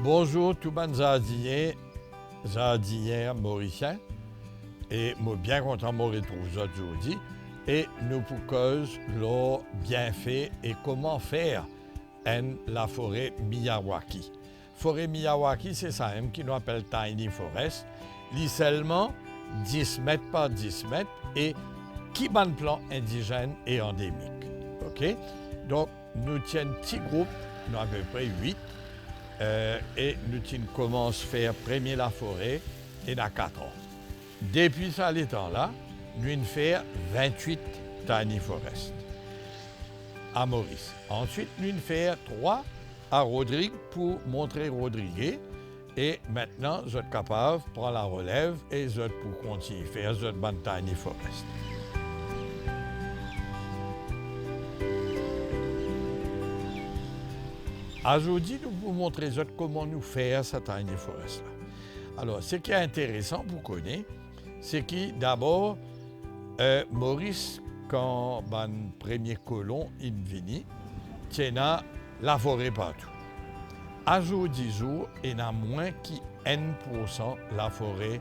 Bonjour tout le monde Zardien mauricien et moi bien content de mourir pour vous aujourd'hui et nous pour cause leur bienfait et comment faire la forêt Miyawaki. Forêt Miyawaki, c'est ça même qui nous appelle Tiny Forest. Lit seulement 10 mètres par 10 mètres et qui ban plan indigène et endémique. OK? Donc, nous tiens un petit groupe, nous à peu près 8, et nous commençons à faire premier la forêt et dans 4 ans. Depuis ça, les temps-là, nous faisons 28 Tiny Forest à Maurice. Ensuite, nous faisons 3 à Rodrigue pour montrer Rodrigue. Et maintenant, vous êtes capable de prendre la relève et vous êtes pour continuer à faire votre bonne Tiny Forest. Aujourd'hui, nous vous montrer comment nous faire cette Tiny Forest là. Alors, ce qui est intéressant pour connaître, c'est que d'abord, Maurice, quand le premier colon est venu, tient la forêt partout. À jour 10 jours, il y a moins que 1% la forêt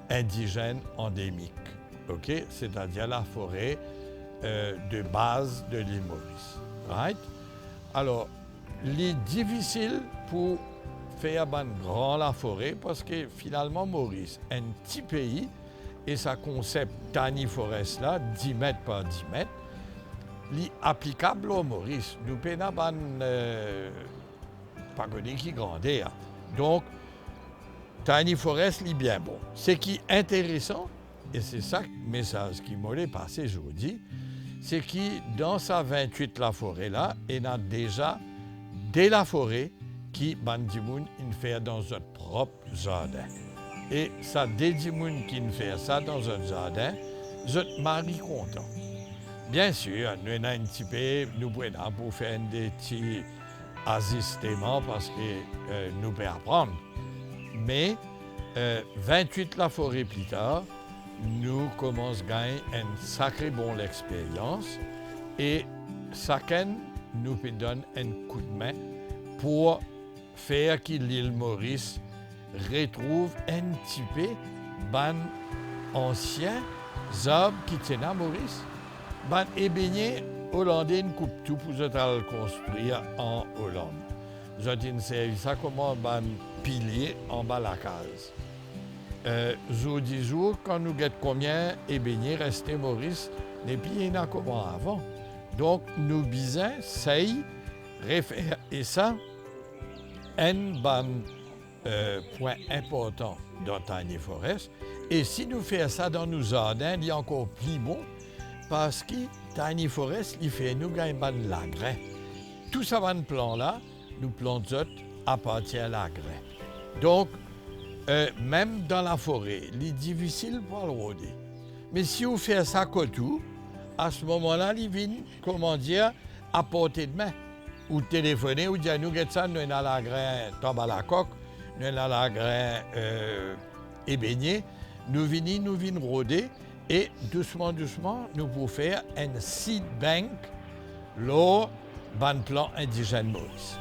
indigène endémique, okay? C'est-à-dire la forêt de base de l'île Maurice. Right? Alors, il est difficile pour faire grand la forêt parce que finalement, Maurice est un petit pays et sa concept Tiny Forest là, 10 mètres par 10 mètres, est applicable au Maurice. Nous n'avons pas connu qui grandit. Donc, Tiny Forest est bien bon. Ce qui est intéressant, et c'est ça le message qui m'a passé aujourd'hui, c'est que dans sa 28 la forêt là, il y a déjà de la forêt qui bandimoun fait dans notre propre jardin. Et ça dédimoun qui fait ça dans un jardin, je mari content. Bien sûr, nous avons un petit peu, nous pouvons pour faire des petits ajustements parce que nous pouvons apprendre. Mais 28 la forêt plus tard, nous commençons à gagner une sacrée bonne expérience et chacun nous donne un coup de main pour faire que l'île Maurice retrouve un petit peu ban ancien arbres qui tiennent à Maurice. Ban ébénier hollandais une coupe tout pour le construire en Hollande. J'ai servi ça comme un pilier en bas de la case. Jour 10 jours, quand nous guettons combien ébénier restait Maurice, les pieds il y en a comment avant. Donc, nous bisons, c'est refaire. Et ça, un point important dans Tiny Forest. Et si nous faisons ça dans nos jardins, il est encore plus bon parce que Tiny Forest, il fait nous gagner de l'engrais. Tout ça, van plan-là, nous plantons à partir de l'engrais. Donc, même dans la forêt, il est difficile pour le rôder. Mais si vous faites ça comme tout, à ce moment-là, il vient, comment dire, à portée de main. Ou téléphoner, ou dire, nous, ça, nous avons l'engrais tombe à la coque, nous avons l'engrais ébénier, nous venons rôder, et doucement, nous pouvons faire un seed bank, le ban plan indigène Maurice.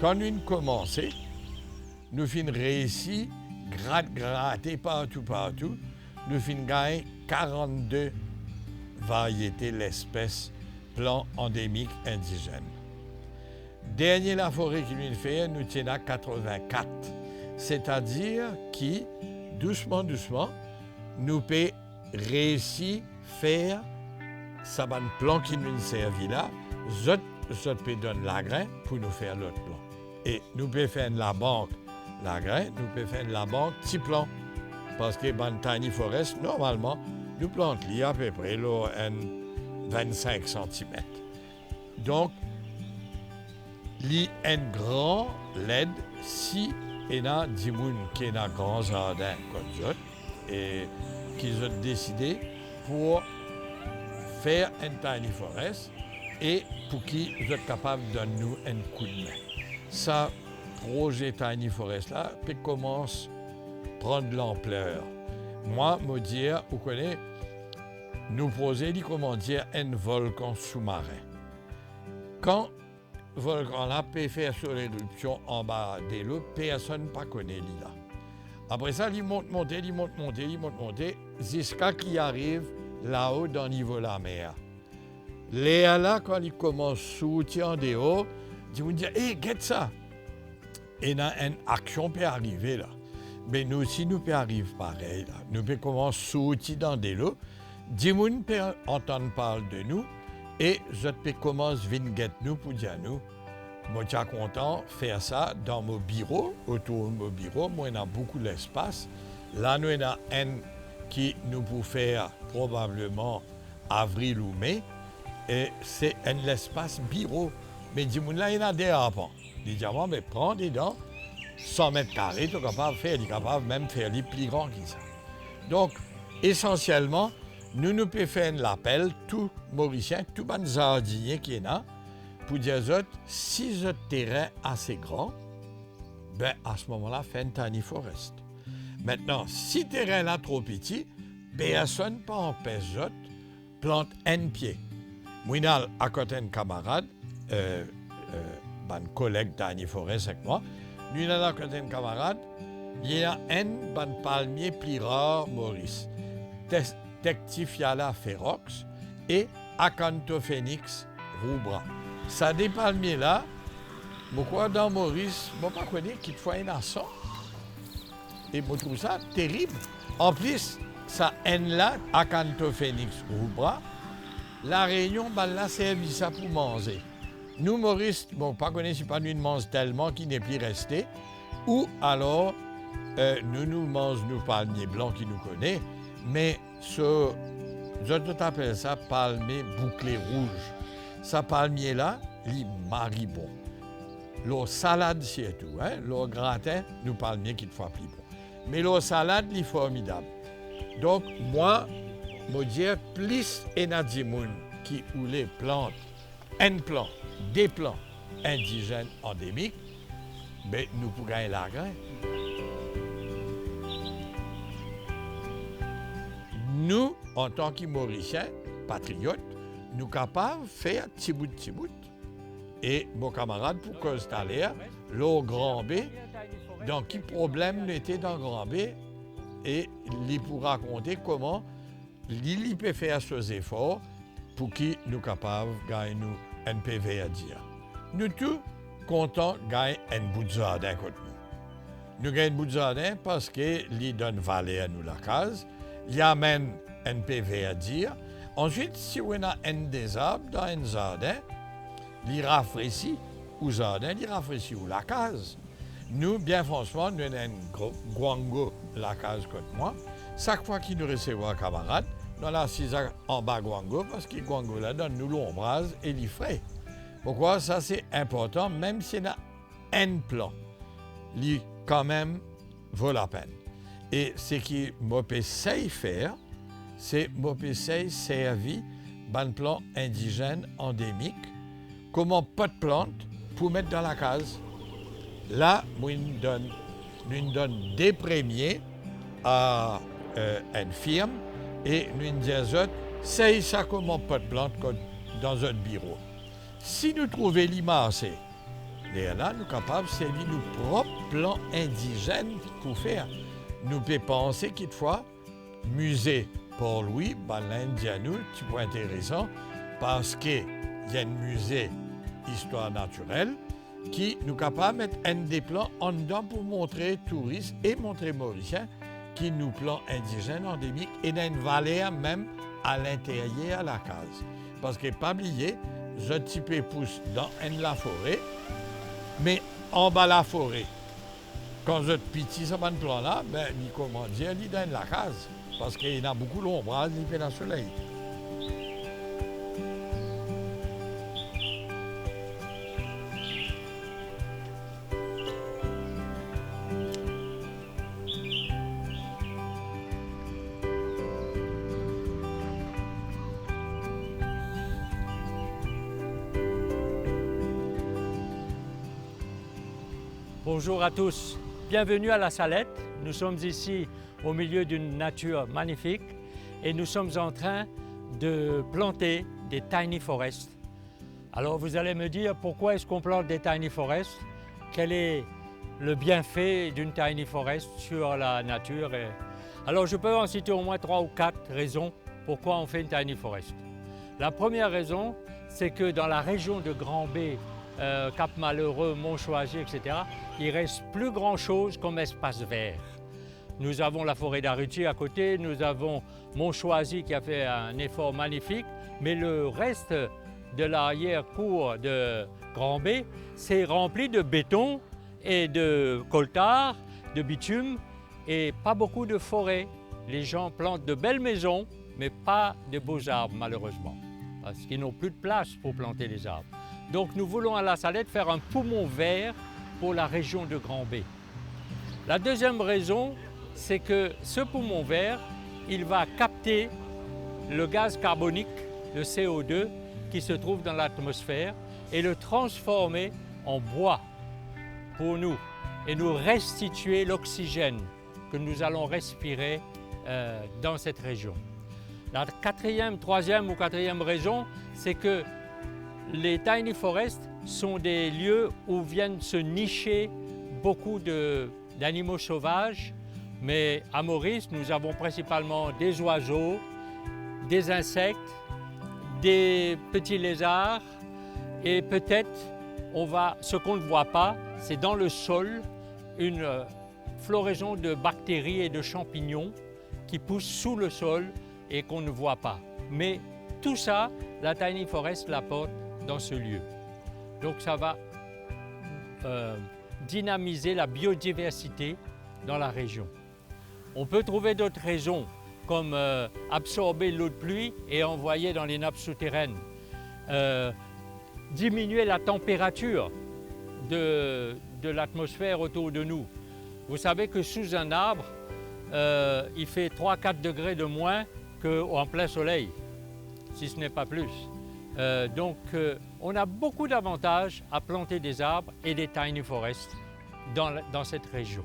Quand nous commençons, nous finissons réussi, gratter partout, nous finissons gagner 42 variétés d'espèces plants endémiques indigènes. Dernier la forêt qui nous fait, nous tenons à 84. C'est-à-dire que, doucement, nous pouvons réussir à faire ça plan qui nous servi là, je peux donner la grain pour nous faire l'autre plan. Et nous pouvons faire la banque la grain, nous pouvons faire la banque petit plan. Parce que dans Tiny Forest, normalement, nous plantons à peu près là, 25 cm. Donc, il y a un grand LED si il y a des gens qui ont un grand jardin comme ça. et qu'ils ont décidé pour faire un tiny forest et pour qu'ils soient capables de nous un coup de main. Ça, projet tiny forest là, puis commence à prendre l'ampleur. Moi, me dire, vous connaissez, nous poser, comment dire, un volcan sous-marin. Quand le volcan là peut faire sur l'éruption en bas de l'eau, personne ne connaît là. Après ça, il monte, jusqu'à qu'il arrive là-haut dans le niveau de la mer. Là, quand il commence à sortir en dehors, ils vont dire, hé, get ça! Et une action peut arriver là. Mais nous aussi, nous peut arriver pareil là. Nous peut commencer à sortir dans de l'eau, des gens peuvent entendre parler de nous, et je peux commencer à venir nous pour dire nous. Moi, je suis content de faire ça dans mon bureau, autour de mon bureau. Moi, il y a beaucoup d'espace. Là, nous, il y en a un qui nous peut faire probablement avril ou mai. Et c'est un espace bureau. Mais dis là, il y en a des enfants. Ils disent, mais prends des dents, 100 mètres carrés, tu es capable de faire, tu es capable même de faire les plus grands que ça. Donc, essentiellement, nous pouvons faire l'appel, tout Mauricien, tout bon jardinier qui est là, pour dire si ce terrain est assez grand, ben à ce moment-là, fait un tiny forest. Maintenant, si le terrain est trop petit, personne ne peut empêcher de planter un pied. Moi, à côté d'un camarade, un collègue tiny forest avec moi, nous avons à côté d'un camarade, il y a un palmier plus rare, Maurice, Tectifiala ferox et Acanthophénix rubra. Ça des palmiers là, pourquoi dans Maurice, je ne sais pas qu'il faut un assaut. Et je trouve ça terrible. En plus, ça haine là, Acanthophénix rubra, la Réunion, là, c'est ça pour manger. Nous, Maurice, bon, pas connaît, si pas nous mange tellement qu'il n'est plus resté. Ou alors, nous mangeons nos palmiers blancs qui nous connaissent, mais je appelle ça palmier bouclé rouge. Ce palmier-là, il est maribon. L'eau salade, c'est tout. Hein? L'eau gratin, nous palmiers qui te font plus bon. Mais l'eau salade, il est formidable. Donc, moi, je dis, plus il y a des gens qui ou les plantes, un plant, des plants indigènes endémiques, ben, nous pouvons gagner la graine. Nous, en tant que Mauriciens, patriotes, nous sommes capables de faire petit bout. Et mon camarade, pour cause de l'air, l'eau Grand B, donc quel problème était dans Grand B, et il pour raconter comment il peut faire ces efforts pour qu'il nous capables de gagner un PV à dire. Nous tous contents de gagner un bout de jardin contre nous. Nous gagnons un bout de jardin parce qu'il donne valeur à nous la case. Il amène un PV à dire. Ensuite, si on a un des arbres dans un jardin, il rafraîchit au jardin, il rafraîchit ou la case. Nous, bien franchement, nous avons un guango, la case contre moi. Chaque fois qu'il nous recevons un camarade, nous avons assise en bas guango parce que guango là donne nous l'ombrage et les frais. Pourquoi ça c'est important, même s'il y a un plan, il quand même vaut la peine. Et ce qui m'essaye faire, c'est m'essaye servir un plan indigène endémique, comment pas de plantes pour mettre dans la case. Là, nous donne des premiers à une firme et nous disons, c'est ça comment pas de plantes dans un bureau. Si nous trouvons l'immense, là, nous sommes capables de servir nos propres plans indigènes pour faire. Nous pouvons penser qu'il fois, musée Port-Louis, l'Indianou, c'est pas intéressant parce qu'il y a un musée histoire naturelle qui nous capable de mettre un des plans en dedans pour montrer touristes et montrer Mauriciens qui nous plans indigènes endémiques et dans une vallée même à l'intérieur à la case. Parce que pas oublier, je type pousse dans la forêt, mais en bas de la forêt. Quand je petit ce plan-là, ben, comment dire, il est dans la case. Parce qu'il y a beaucoup d'ombrage, il fait le soleil. Bonjour à tous, bienvenue à La Salette. Nous sommes ici au milieu d'une nature magnifique et nous sommes en train de planter des tiny forests. Alors vous allez me dire pourquoi est-ce qu'on plante des tiny forests? Quel est le bienfait d'une tiny forest sur la nature? Alors je peux en citer au moins 3 ou 4 raisons pourquoi on fait une tiny forest. La première raison, c'est que dans la région de Grand-Bay, Cap-Malheureux, Mont-Choisy, etc., il ne reste plus grand-chose comme espace vert. Nous avons la forêt d'Arrutier à côté, nous avons Mont-Choisy qui a fait un effort magnifique, mais le reste de l'arrière-cour de Grand-Bay, c'est rempli de béton et de coltard, de bitume et pas beaucoup de forêt. Les gens plantent de belles maisons, mais pas de beaux arbres malheureusement, parce qu'ils n'ont plus de place pour planter les arbres. Donc nous voulons à La Salette faire un poumon vert pour la région de Grand-Bay. La deuxième raison, c'est que ce poumon vert, il va capter le gaz carbonique, le CO2, qui se trouve dans l'atmosphère et le transformer en bois pour nous et nous restituer l'oxygène que nous allons respirer dans cette région. La troisième ou quatrième raison, c'est que les tiny forests sont des lieux où viennent se nicher beaucoup d'animaux sauvages, mais à Maurice, nous avons principalement des oiseaux, des insectes, des petits lézards et peut-être, ce qu'on ne voit pas, c'est dans le sol une floraison de bactéries et de champignons qui poussent sous le sol et qu'on ne voit pas. Mais tout ça, la tiny forest l'apporte dans ce lieu. Donc ça va dynamiser la biodiversité dans la région. On peut trouver d'autres raisons, comme absorber l'eau de pluie et envoyer dans les nappes souterraines, diminuer la température de l'atmosphère autour de nous. Vous savez que sous un arbre, il fait 3-4 degrés de moins qu'en plein soleil, si ce n'est pas plus. Donc on a beaucoup d'avantages à planter des arbres et des tiny forests dans cette région.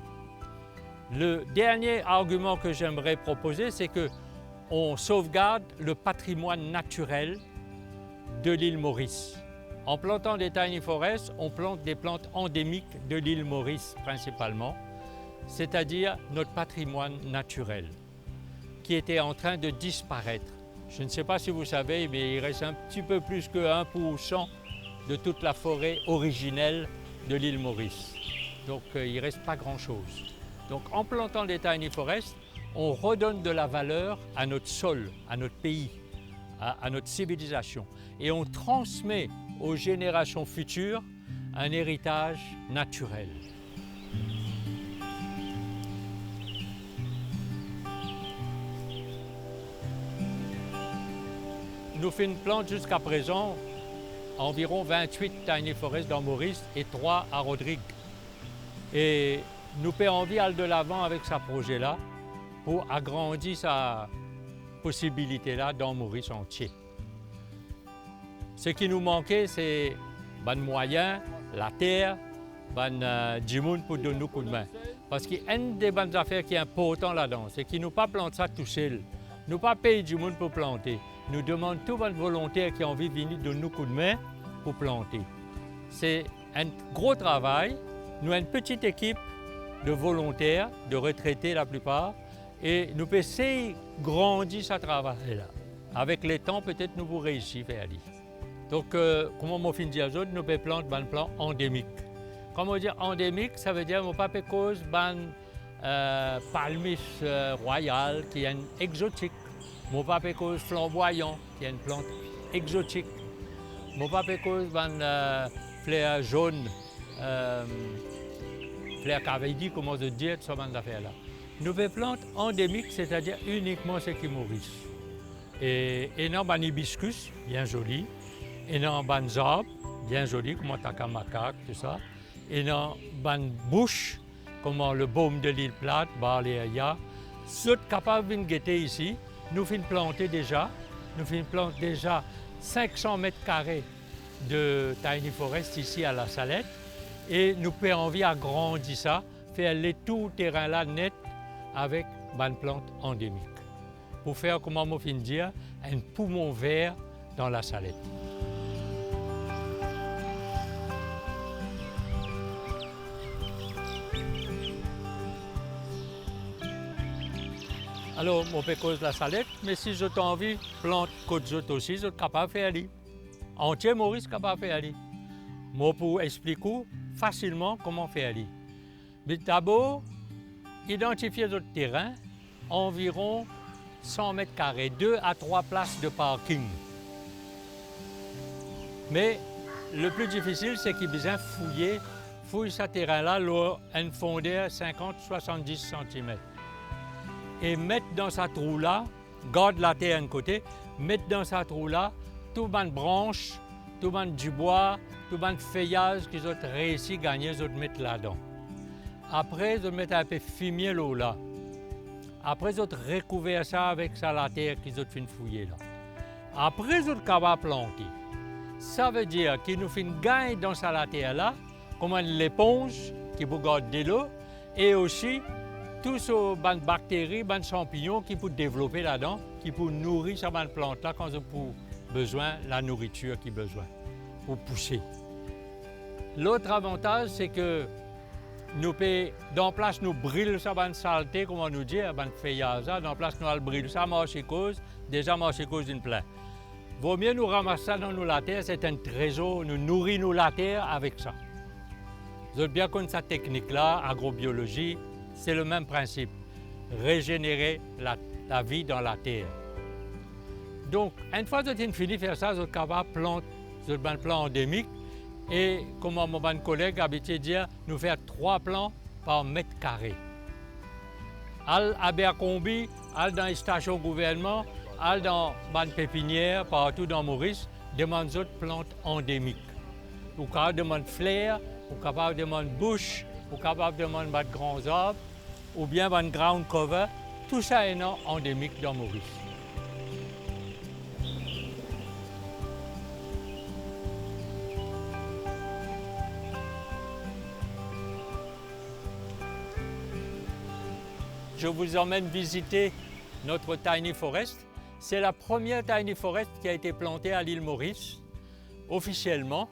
Le dernier argument que j'aimerais proposer, c'est qu'on sauvegarde le patrimoine naturel de l'île Maurice. En plantant des tiny forests, on plante des plantes endémiques de l'île Maurice principalement, c'est-à-dire notre patrimoine naturel, qui était en train de disparaître. Je ne sais pas si vous savez, mais il reste un petit peu plus que 1% de toute la forêt originelle de l'île Maurice. Donc il ne reste pas grand-chose. Donc en plantant des tiny forests, on redonne de la valeur à notre sol, à notre pays, à notre civilisation. Et on transmet aux générations futures un héritage naturel. Nous faisons une plante jusqu'à présent environ 28 tiny forests dans Maurice et 3 à Rodrigue. Et nous avons envie d'aller de l'avant avec ce projet-là pour agrandir sa possibilité-là dans Maurice entier. Ce qui nous manquait, c'est des moyens, la terre, du monde pour donner nous coup de main. Parce qu'une des bonnes affaires qui est importante là-dedans, c'est qu'ils ne pas planter ça tout seul. Nous pas payer du monde pour planter. Nous demandons tous les volontaires qui ont envie de venir donner nous coup de main pour planter. C'est un gros travail. Nous avons une petite équipe de volontaires, de retraités la plupart, et nous pouvons essayer de grandir ce travail-là. Avec le temps, peut-être nous pourrons réussir à faire aller. Donc, comme on fin dire aux autres, nous pouvons planter un plan endémique. Quand on dit endémique, ça veut dire qu'on ne peut pas cause d'un palmis royal qui est exotique. On ne peut pas cause flamboyant qui est une plante exotique. On ne peut pas cause d'un fleur jaune. Fleur cavidi, comment je dis, ce genre d'affaires-là. Nous avons des plantes endémiques, c'est-à-dire uniquement ceux qui nourrissent. Et non, un hibiscus, bien joli. Et non, un arbres, bien joli, comme un takamacaque, tout ça. Et non, une bouche, comme le baume de l'île Plate, Baléa. Ceux capables de guetter ici, nous finissons planter déjà. Nous finissons planter déjà 500 mètres carrés de tiny forest ici à La Salette. et nous pouvons envie agrandir ça, faire les tout terrain là net avec une plante endémique. Pour faire, comment on finit dire, un poumon vert dans la Salette. Alors, on peut cause la Salette, mais si j'ai envie, plante côte autres aussi, je suis capable de faire aller. Entier Maurice capable de faire aller. Moi, pour expliquer facilement comment faire aller. Mais d'abord, identifier notre terrain, environ 100 mètres carrés, 2 à 3 places de parking. Mais le plus difficile, c'est qu'il besoin fouiller ce terrain-là, un fondeur 50-70 cm. Et mettre dans sa trou-là, garde la terre d'un côté, mettre dans sa trou-là tout les branches, tout du bois, tout le feuillage qu'ils ont réussi à gagner, ils ont mettre là-dedans. Après, ils ont mettre un peu fumier l'eau là. Après, ils ont recouvert ça avec ça la terre qu'ils ont fait fouiller là. Après, ils ont capable de planter. Ça veut dire qu'ils nous font gagner dans ça la terre là, comme une éponge qui peut garder de l'eau, et aussi tous ces bactéries, ces champignons qui peuvent développer là-dedans, qui peuvent nourrir cette plante-là quand ils ont besoin de la nourriture qu'ils ont besoin pour pousser. L'autre avantage, c'est que nous pouvons, dans place, nous brûler cette saleté, comme on nous dit, cette feuillage, dans place, nous brûler ça, marcher cause, déjà marcher cause d'une plaie. Vaut mieux nous ramasser ça dans la terre, c'est un trésor, nous nourrissons la terre avec ça. Vous avez bien connu cette technique-là, agrobiologie, c'est le même principe, régénérer la vie dans la terre. Donc, une fois que vous avez fini de faire ça, vous êtes capable de planter un plan endémique et, comme mon collègue a habitué de dire, nous faire 3 plants par mètre carré. À Abercrombie, dans les stations gouvernement, dans les pépinières, partout dans Maurice, demande d'autres plantes endémiques. Vous êtes capable de demander fleurs, vous êtes capable de demander bush, vous êtes capable de demander de grands arbres, ou bien un ground cover, tout ça est endémique dans Maurice. Je vous emmène visiter notre Tiny Forest. C'est la première Tiny Forest qui a été plantée à l'île Maurice, officiellement.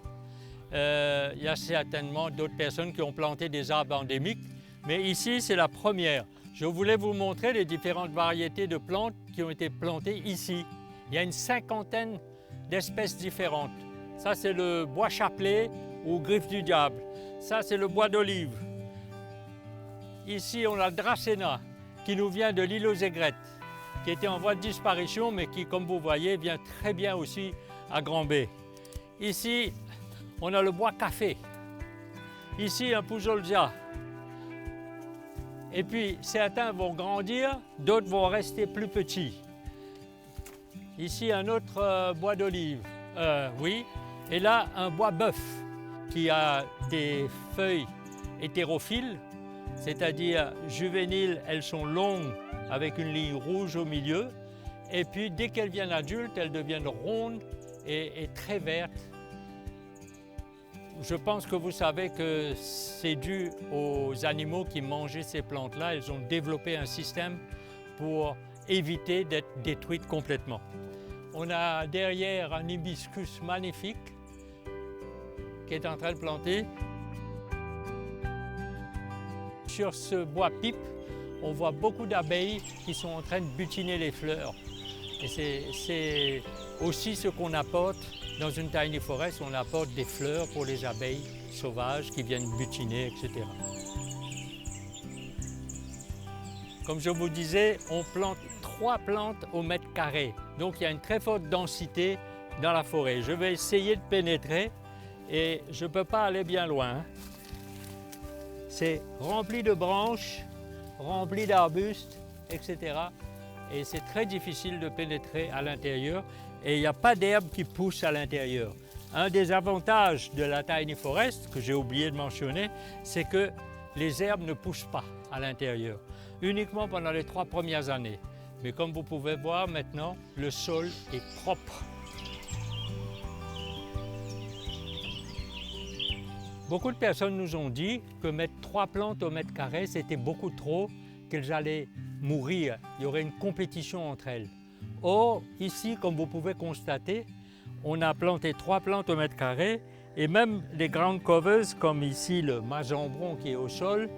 Il y a certainement d'autres personnes qui ont planté des arbres endémiques, mais ici, c'est la première. Je voulais vous montrer les différentes variétés de plantes qui ont été plantées ici. Il y a une 50aine d'espèces différentes. Ça, c'est le bois chapelet ou griffe du diable. Ça, c'est le bois d'olive. Ici, on a le dracéna, qui nous vient de l'île aux Aigrettes, qui était en voie de disparition, mais qui, comme vous voyez, vient très bien aussi à Grand-Bay. Ici, on a le bois café. Ici, un pouzolzia. Et puis, certains vont grandir, d'autres vont rester plus petits. Ici, un autre bois d'olive. Oui. Et là, un bois bœuf, qui a des feuilles hétérophiles, c'est-à-dire juvéniles, elles sont longues avec une ligne rouge au milieu. Et puis, dès qu'elles deviennent adultes, elles deviennent rondes et très vertes. Je pense que vous savez que c'est dû aux animaux qui mangeaient ces plantes-là. Ils ont développé un système pour éviter d'être détruites complètement. On a derrière un hibiscus magnifique qui est en train de planter. Sur ce bois pipe, on voit beaucoup d'abeilles qui sont en train de butiner les fleurs. Et c'est aussi ce qu'on apporte dans une tiny forest, on apporte des fleurs pour les abeilles sauvages qui viennent butiner, etc. Comme je vous disais, on plante 3 plantes au mètre carré. Donc il y a une très forte densité dans la forêt. Je vais essayer de pénétrer et je ne peux pas aller bien loin. C'est rempli de branches, rempli d'arbustes, etc. Et c'est très difficile de pénétrer à l'intérieur et il n'y a pas d'herbe qui pousse à l'intérieur. Un des avantages de la Tiny Forest, que j'ai oublié de mentionner, c'est que les herbes ne poussent pas à l'intérieur, uniquement pendant les 3 premières années. Mais comme vous pouvez voir maintenant, le sol est propre. Beaucoup de personnes nous ont dit que mettre 3 plantes au mètre carré, c'était beaucoup trop, qu'elles allaient mourir. Il y aurait une compétition entre elles. Or, ici, comme vous pouvez constater, on a planté 3 plantes au mètre carré et même les grandes coveuses, comme ici le mazambron qui est au sol,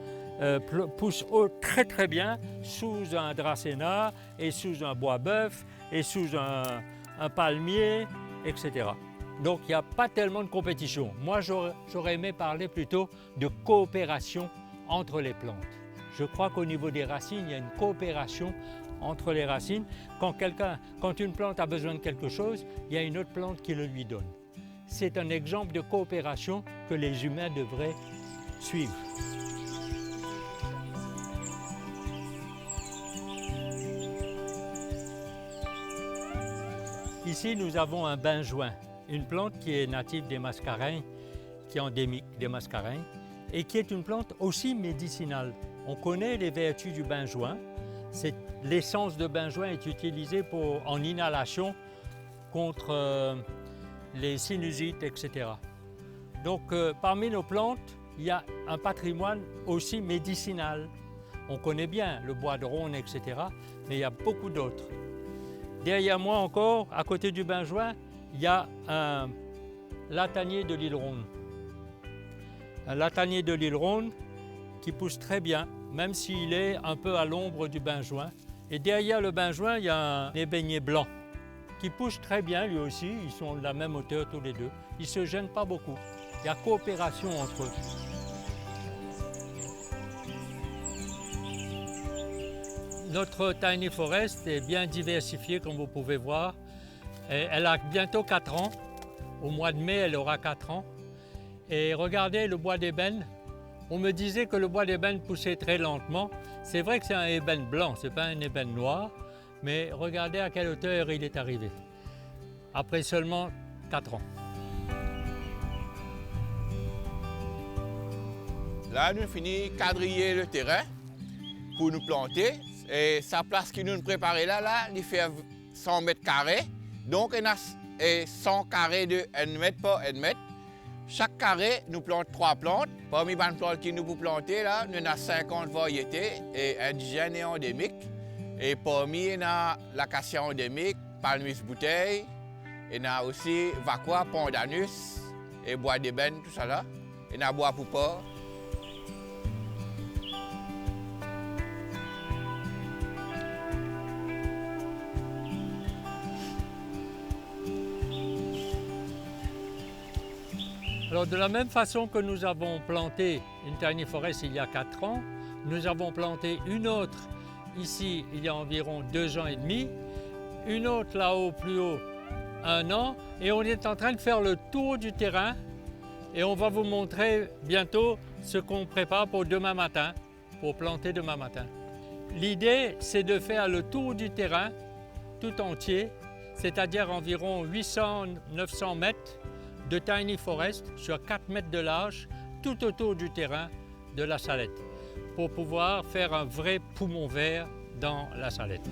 poussent très très bien sous un dracéna et sous un bois-bœuf et sous un palmier, etc. Donc il n'y a pas tellement de compétition. Moi j'aurais aimé parler plutôt de coopération entre les plantes. Je crois qu'au niveau des racines, il y a une coopération entre les racines. Quand une plante a besoin de quelque chose, il y a une autre plante qui le lui donne. C'est un exemple de coopération que les humains devraient suivre. Ici, nous avons un benjoin, une plante qui est native des Mascareignes, qui est endémique des Mascareignes, et qui est une plante aussi médicinale. On connaît les vertus du benjoin. L'essence de benjoin est utilisée en inhalation contre les sinusites, etc. Donc, parmi nos plantes, il y a un patrimoine aussi médicinal. On connaît bien le bois de Rhône, etc., mais il y a beaucoup d'autres. Derrière moi encore, à côté du benjoin, il y a un latanier de l'île Ronde. Un latanier de l'île Ronde qui pousse très bien, même s'il est un peu à l'ombre du benjoin. Et derrière le benjoin, il y a un ébénier blanc qui pousse très bien lui aussi. Ils sont de la même hauteur tous les deux. Ils ne se gênent pas beaucoup. Il y a coopération entre eux. Notre Tiny Forest est bien diversifiée, comme vous pouvez voir. Et elle a bientôt 4 ans. Au mois de mai, elle aura 4 ans. Et regardez le bois d'ébène. On me disait que le bois d'ébène poussait très lentement. C'est vrai que c'est un ébène blanc, ce n'est pas un ébène noir. Mais regardez à quelle hauteur il est arrivé. Après seulement 4 ans. Là, nous finissons de quadriller le terrain pour nous planter. Et sa place qui nous préparée là, il fait 100 mètres carrés. Donc, on a 100 carrés de 1 mètre par 1 mètre. Chaque carré, nous plantons 3 plantes. Parmi les plantes qui nous pour planter, là, nous avons 50 variétés et indigènes et endémiques. Et parmi, on a l'acacia endémique, palmis bouteille. On a aussi vacua, pandanus et bois d'ébène, tout ça là. On a bois poupard. Alors de la même façon que nous avons planté une Tiny Forest il y a 4 ans, nous avons planté une autre ici il y a environ 2 ans et demi, une autre là-haut plus haut 1 an, et on est en train de faire le tour du terrain et on va vous montrer bientôt ce qu'on prépare pour demain matin, pour planter demain matin. L'idée c'est de faire le tour du terrain tout entier, c'est-à-dire environ 800-900 mètres de Tiny Forest sur 4 mètres de large tout autour du terrain de la Salette pour pouvoir faire un vrai poumon vert dans la Salette.